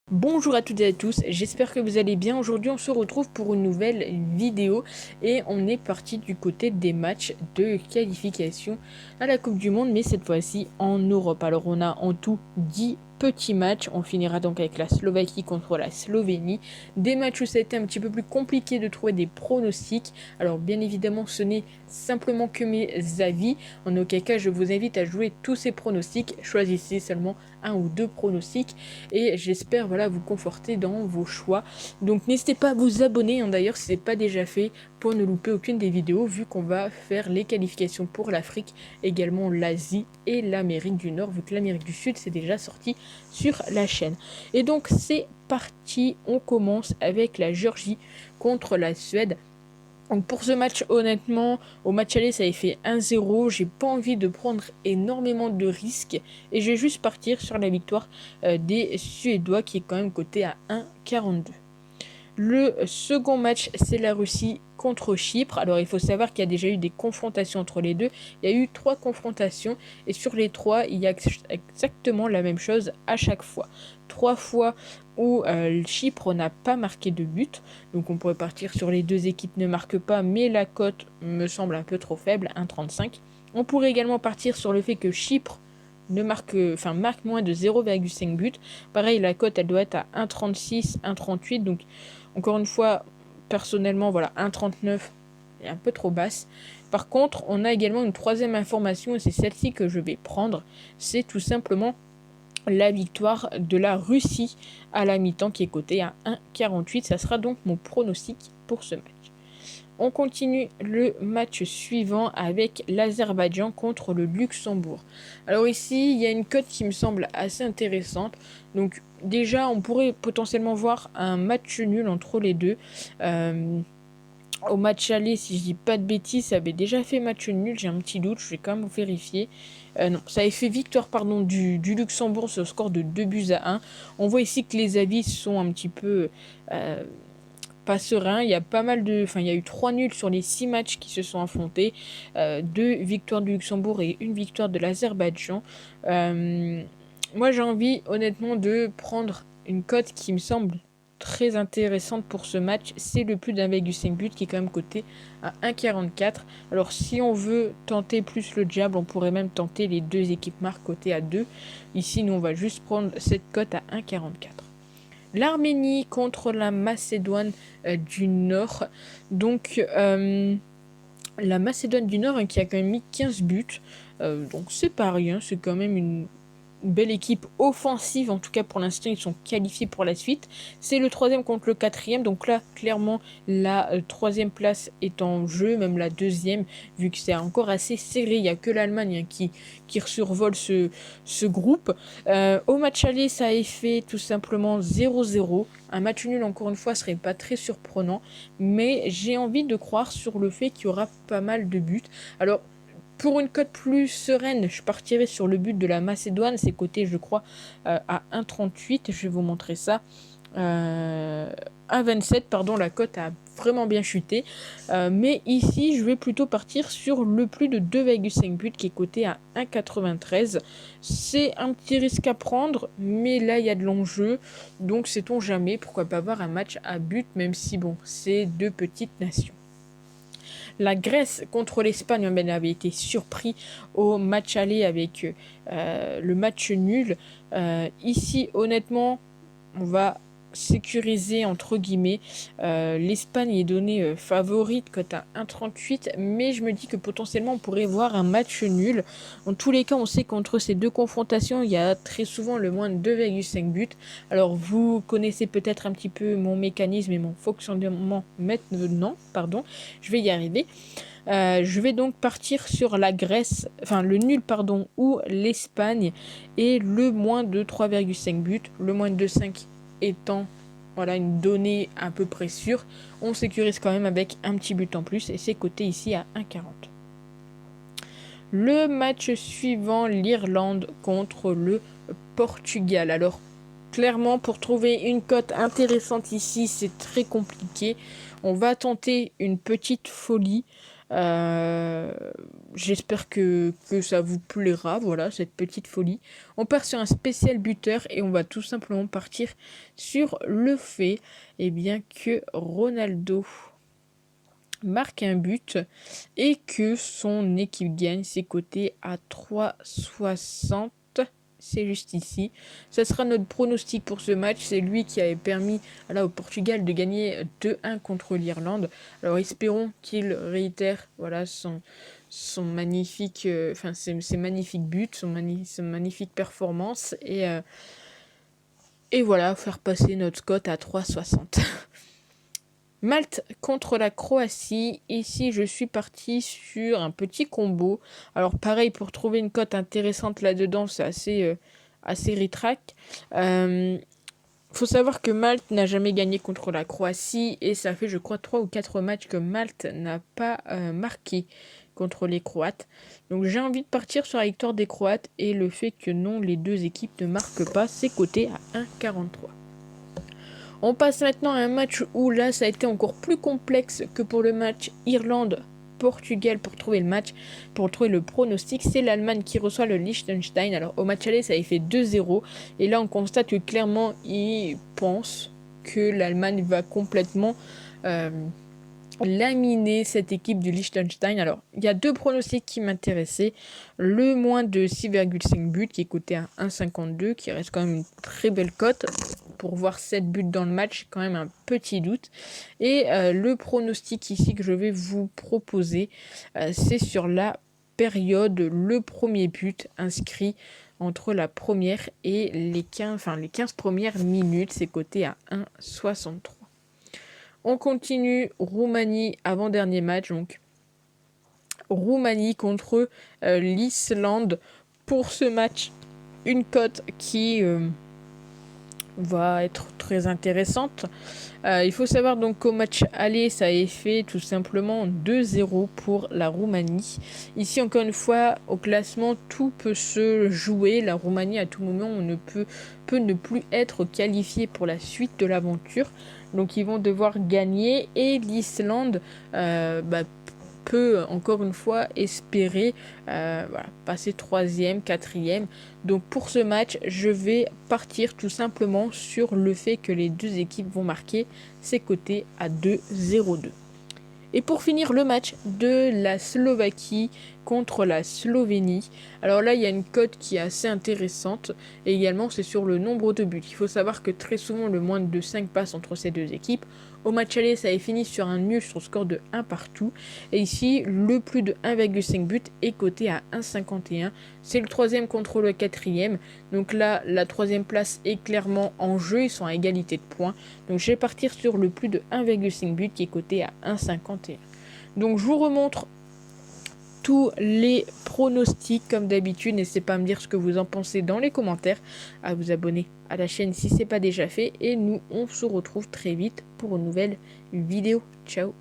Bonjour à toutes et à tous, j'espère que vous allez bien. Aujourd'hui on se retrouve pour une nouvelle vidéo et on est parti du côté des matchs de qualification à la Coupe du Monde, mais cette fois-ci en Europe. Alors on a en tout 10 petits matchs, on finira donc avec la Slovaquie contre la Slovénie. Des matchs où ça a été un petit peu plus compliqué de trouver des pronostics. Alors bien évidemment ce n'est simplement que mes avis, en aucun cas je vous invite à jouer tous ces pronostics, choisissez seulement un ou deux pronostics et j'espère vous conforter dans vos choix. Donc n'hésitez pas à vous abonner d'ailleurs si ce n'est pas déjà fait pour ne louper aucune des vidéos, vu qu'on va faire les qualifications pour l'Afrique, également l'Asie et l'Amérique du Nord, vu que l'Amérique du Sud c'est déjà sorti sur la chaîne. Et donc c'est parti, on commence avec la Géorgie contre la Suède. Donc pour ce match, honnêtement, au match aller, ça avait fait 1-0. J'ai pas envie de prendre énormément de risques. Et je vais juste partir sur la victoire des Suédois, qui est quand même coté à 1,42. Le second match, c'est la Russie contre Chypre. Alors il faut savoir qu'il y a déjà eu des confrontations entre les deux. Il y a eu 3 confrontations et sur les 3, il y a exactement la même chose à chaque fois. 3 fois où Chypre n'a pas marqué de but. Donc on pourrait partir sur les deux équipes ne marquent pas, mais la cote me semble un peu trop faible, 1,35. On pourrait également partir sur le fait que Chypre marque moins de 0,5 buts. Pareil, la cote elle doit être à 1,36, 1,38. Donc encore une fois, personnellement, 1,39 est un peu trop basse. Par contre, on a également une troisième information, et c'est celle-ci que je vais prendre. C'est tout simplement la victoire de la Russie à la mi-temps qui est cotée à 1,48. Ça sera donc mon pronostic pour ce match. On continue le match suivant avec l'Azerbaïdjan contre le Luxembourg. Alors ici, il y a une cote qui me semble assez intéressante. Donc déjà, on pourrait potentiellement voir un match nul entre les deux. Au match aller, si je dis pas de bêtises, ça avait déjà fait match nul, j'ai un petit doute, je vais quand même vérifier. Non, ça avait fait victoire du Luxembourg sur le score de 2-1. On voit ici que les avis sont un petit peu pas sereins. Il y a pas mal il y a eu 3 nuls sur les 6 matchs qui se sont affrontés. 2 victoires du Luxembourg et une victoire de l'Azerbaïdjan. Moi j'ai envie honnêtement de prendre une cote qui me semble très intéressante pour ce match, c'est le plus d'1,5 but qui est quand même coté à 1,44. Alors si on veut tenter plus le diable, on pourrait même tenter les deux équipes marques cotées à 2. Ici nous on va juste prendre cette cote à 1,44. L'Arménie contre la Macédoine du Nord. Donc la Macédoine du Nord qui a quand même mis 15 buts. Donc c'est pas rien, c'est quand même une belle équipe offensive, en tout cas pour l'instant ils sont qualifiés pour la suite. C'est le 3e contre le 4e, donc là clairement la 3e place est en jeu, même la 2e, vu que c'est encore assez serré. Il n'y a que l'Allemagne qui survole ce groupe. Au match aller, ça a fait tout simplement 0-0. Un match nul encore une fois serait pas très surprenant, mais j'ai envie de croire sur le fait qu'il y aura pas mal de buts. Alors pour une cote plus sereine, je partirai sur le but de la Macédoine. C'est coté, je crois, à 1,38. Je vais vous montrer ça. 1,27, pardon, la cote a vraiment bien chuté. Mais ici, je vais plutôt partir sur le plus de 2,5 buts qui est coté à 1,93. C'est un petit risque à prendre, mais là, il y a de l'enjeu. Donc, sait-on jamais, pourquoi pas avoir un match à but, même si, bon, c'est deux petites nations. La Grèce contre l'Espagne avait été surpris au match aller avec le match nul. Ici, honnêtement, on va sécuriser entre guillemets. L'Espagne est donnée favorite, cote à 1,38, mais je me dis que potentiellement on pourrait voir un match nul. En tous les cas, on sait qu'entre ces deux confrontations, il y a très souvent le moins de 2,5 buts. Alors vous connaissez peut-être un petit peu mon mécanisme et mon fonctionnement maintenant, je vais y arriver. Je vais donc partir sur la Grèce, le nul ou l'Espagne et le moins de 3,5 buts, le moins de 2,5 étant une donnée à peu près sûre. On sécurise quand même avec un petit but en plus et c'est coté ici à 1,40. Le match suivant, l'Irlande contre le Portugal. Alors clairement, pour trouver une cote intéressante ici, c'est très compliqué. On va tenter une petite folie. J'espère que ça vous plaira, voilà, cette petite folie. On part sur un spécial buteur et on va tout simplement partir sur le fait que Ronaldo marque un but et que son équipe gagne. C'est coté à 3,60. C'est juste ici. Ça sera notre pronostic pour ce match. C'est lui qui avait permis au Portugal de gagner 2-1 contre l'Irlande. Alors espérons qu'il réitère son magnifique, ses magnifiques buts, son magnifique performance et voilà, faire passer notre cote à 3,60. Malte contre la Croatie. Ici, je suis parti sur un petit combo. Alors, pareil, pour trouver une cote intéressante là-dedans, c'est assez ritrac. Faut savoir que Malte n'a jamais gagné contre la Croatie et ça fait, je crois, 3 ou 4 matchs que Malte n'a pas marqué contre les Croates. Donc, j'ai envie de partir sur la victoire des Croates et le fait que non, les deux équipes ne marquent pas, c'est coté à 1,43. On passe maintenant à un match où là ça a été encore plus complexe que pour le match Irlande-Portugal pour trouver le match, pour trouver le pronostic. C'est l'Allemagne qui reçoit le Liechtenstein. Alors au match aller ça avait fait 2-0 et là on constate que clairement ils pensent que l'Allemagne va complètement laminer cette équipe du Liechtenstein. Alors, il y a 2 pronostics qui m'intéressaient. Le moins de 6,5 buts qui est coté à 1,52, qui reste quand même une très belle cote. Pour voir 7 buts dans le match, quand même un petit doute. Et le pronostic ici que je vais vous proposer, c'est sur la période, le premier but inscrit entre la première et les 15 premières minutes. C'est coté à 1,63. On continue, Roumanie, avant-dernier match, donc Roumanie contre l'Islande. Pour ce match, une cote qui va être très intéressante. Il faut savoir donc qu'au match aller, ça a fait tout simplement 2-0 pour la Roumanie. Ici, encore une fois, au classement, tout peut se jouer. La Roumanie, à tout moment, peut ne plus être qualifiée pour la suite de l'aventure. Donc, ils vont devoir gagner. Et l'Islande peut encore une fois espérer passer 3e, 4e. Donc pour ce match, je vais partir tout simplement sur le fait que les deux équipes vont marquer. C'est coté à 2,02. Et pour finir, le match de la Slovaquie contre la Slovénie. Alors là, il y a une cote qui est assez intéressante. Et également, c'est sur le nombre de buts. Il faut savoir que très souvent, le moins de 5 passes entre ces deux équipes. Au match aller, ça avait fini sur un nul sur score de 1 partout. Et ici, le plus de 1,5 but est coté à 1,51. C'est le 3e contre le 4e. Donc là, la 3e place est clairement en jeu. Ils sont à égalité de points. Donc je vais partir sur le plus de 1,5 but qui est coté à 1,51. Donc je vous remontre tous les pronostics comme d'habitude. N'hésitez pas à me dire ce que vous en pensez dans les commentaires, à vous abonner à la chaîne si ce n'est pas déjà fait. Et nous, on se retrouve très vite pour une nouvelle vidéo. Ciao!